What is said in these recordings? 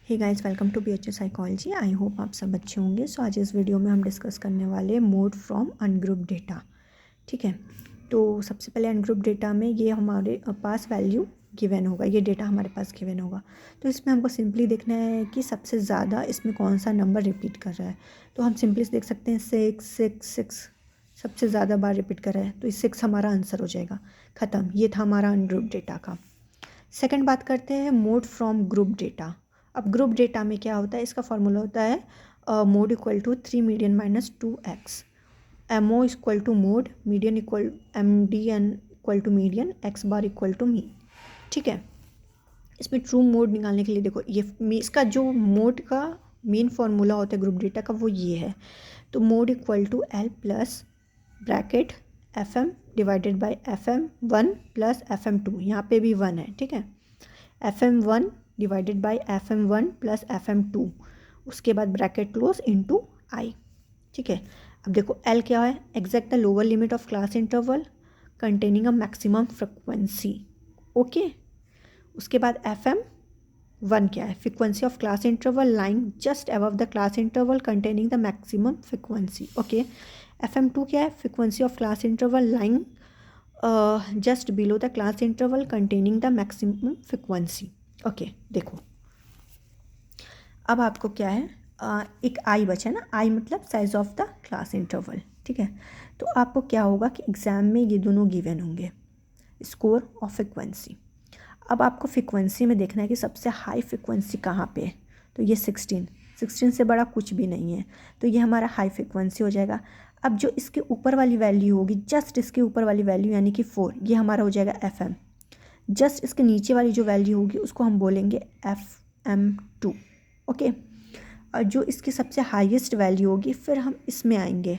Hey guys, welcome to BHU psychology. I hope आप सब अच्छे होंगे। सो आज इस वीडियो में हम डिस्कस करने वाले मोड फ्रॉम अनग्रुप डेटा। ठीक है, तो सबसे पहले अनग्रुप डेटा में ये हमारे पास वैल्यू गिवन होगा, ये डेटा हमारे पास गिवन होगा। तो इसमें हमको सिंपली देखना है कि सबसे ज़्यादा इसमें कौन सा नंबर रिपीट कर रहा है। तो हम सिंपली देख सकते हैं 6 सबसे ज़्यादा बार रिपीट कर रहा है, तो 6 हमारा आंसर हो जाएगा। ख़त्म, ये था हमारा अनग्रुप डेटा का। सेकंड बात करते हैं मोड फ्रॉम ग्रुप डेटा। अब ग्रुप डेटा में क्या होता है, इसका फॉर्मूला होता है mode equal to 3 median minus 2x, MO equal to mode, median equal MDN equal to median, x bar equal to mean. ठीक है, इसमें ट्रू मोड निकालने के लिए देखो ये इसका जो मोड का मेन फॉर्मूला होता है ग्रुप डेटा का वो ये है। तो mode equal to L plus bracket FM divided by FM1 plus FM2, यहाँ पे भी 1 है। ठीक है, FM1 divided by FM1 plus FM2, उसके बाद ब्रैकेट क्लोज इनटू I। ठीक है, अब देखो L क्या है, exact the lower limit of class interval containing a maximum frequency. Okay, उसके बाद FM1 क्या है, frequency of class interval lying just above the class interval containing the maximum frequency. Okay, FM2 क्या है, frequency of class interval lying just below the class interval containing the maximum frequency. Okay, देखो अब आपको क्या है, एक आई बचा ना, आई मतलब size of the class interval. ठीक है, तो आपको क्या होगा कि एग्ज़ाम में ये दोनों गिवन होंगे, स्कोर और फ्रिक्वेंसी। अब आपको फ्रिक्वेंसी में देखना है कि सबसे हाई फ्रिक्वेंसी कहाँ पे है। तो ये 16 से बड़ा कुछ भी नहीं है, तो ये हमारा हाई फ्रिक्वेंसी हो जाएगा। अब जो इसके ऊपर वाली वैल्यू होगी, जस्ट इसके ऊपर वाली वैल्यू यानी कि 4, ये हमारा हो जाएगा FM। जस्ट इसके नीचे वाली जो वैल्यू होगी उसको हम बोलेंगे FM2। ओके, और जो इसकी सबसे हाईएस्ट वैल्यू होगी फिर हम इसमें आएंगे।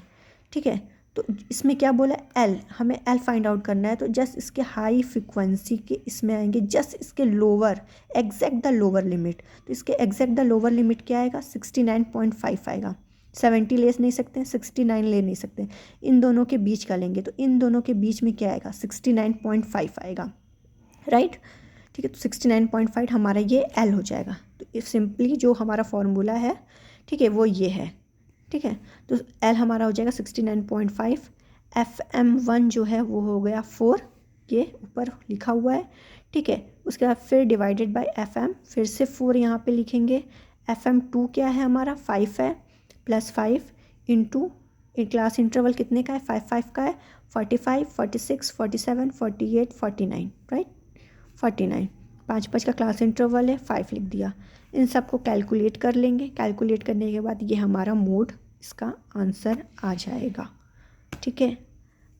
ठीक है, तो इसमें क्या बोला L, हमें L फाइंड आउट करना है। तो जस्ट इसके हाई फ्रिक्वेंसी के इसमें आएंगे, जस्ट इसके lower exact the lower limit. तो इसके एग्जैक्ट द लोअर लिमिट क्या आएगा, 69.5 आएगा। 70 ले नहीं सकते, 69 ले नहीं सकते, इन दोनों के बीच का लेंगे। तो इन दोनों के बीच में क्या आएगा, 69.5 आएगा। राइट, ठीक है, तो 69.5 हमारा ये L हो जाएगा। तो सिंपली जो हमारा फॉर्मूला है, ठीक है, वो ये है। ठीक है, तो L हमारा हो जाएगा 69.5, FM1 जो है वो हो गया 4, ये ऊपर लिखा हुआ है। ठीक है, उसके बाद फिर डिवाइडेड बाय FM, फिर से 4 यहाँ पे लिखेंगे। FM2 क्या है हमारा, 5 है, प्लस 5 इंटू क्लास इंटरवल कितने का है, 5 का है, 45, 46, 47, 48, 49। राइट, 49, 5 का क्लास इंटरवल है, 5 लिख दिया। इन सबको कैलकुलेट कर लेंगे, कैलकुलेट करने के बाद ये हमारा मोड, इसका आंसर आ जाएगा। ठीक है,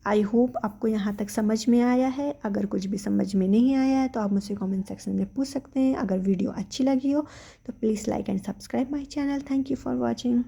आई होप आपको यहाँ तक समझ में आया है। अगर कुछ भी समझ में नहीं आया है तो आप मुझसे कमेंट सेक्शन में पूछ सकते हैं। अगर वीडियो अच्छी लगी हो तो please like and subscribe my channel. Thank you for watching.